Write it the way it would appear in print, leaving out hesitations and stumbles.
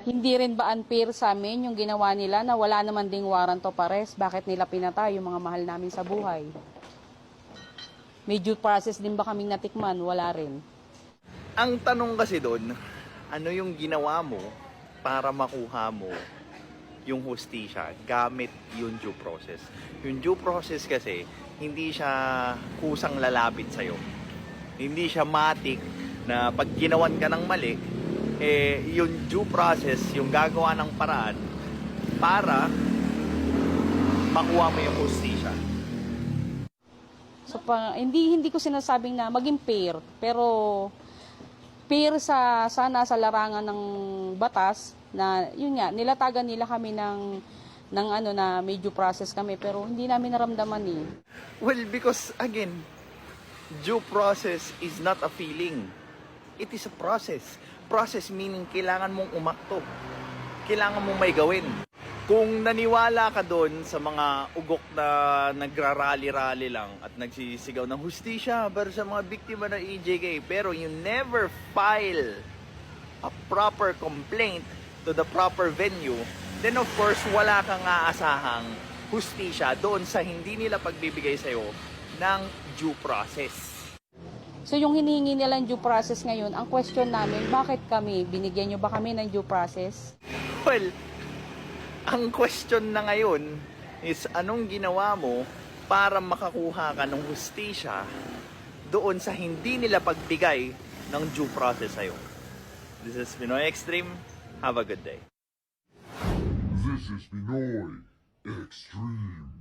Hindi rin ba unfair sa amin yung ginawa nila na wala naman ding warrant of arrest? Bakit nila pinatay yung mga mahal namin sa buhay? May due process din ba kaming natikman? Wala rin. Ang tanong kasi doon, ano yung ginawa mo para makuha mo yung hustisya gamit yung due process? Yung due process kasi, hindi siya kusang lalapit sa'yo. Hindi siya matik na pag ginawan ka ng mali, yung due process, yung gagawa ng paraan para makuha mo yung hustisya. So hindi ko sinasabing na maging fair, pero fair sana sa larangan ng batas na yun nga nilatagan nila kami ng ano na may due process kami, pero hindi namin naramdaman eh. Well, because again, due process is not a feeling. It is a process. Process meaning kailangan mong umakto. Kailangan mong may gawin. Kung naniwala ka doon sa mga ugok na nagrarally-rally lang at nagsisigaw ng hustisya para sa mga biktima ng EJK, pero you never file a proper complaint to the proper venue, then of course wala kang aasahang hustisya doon sa hindi nila pagbibigay sa'yo ng due process. So yung hinihingi nilang due process ngayon, ang question namin, bakit kami? Binigyan nyo ba kami ng due process? Well, ang question na ngayon is anong ginawa mo para makakuha ka ng hustisya doon sa hindi nila pagbigay ng due process sa'yo. This is Pinoy Extreme. Have a good day. This is Pinoy Extreme.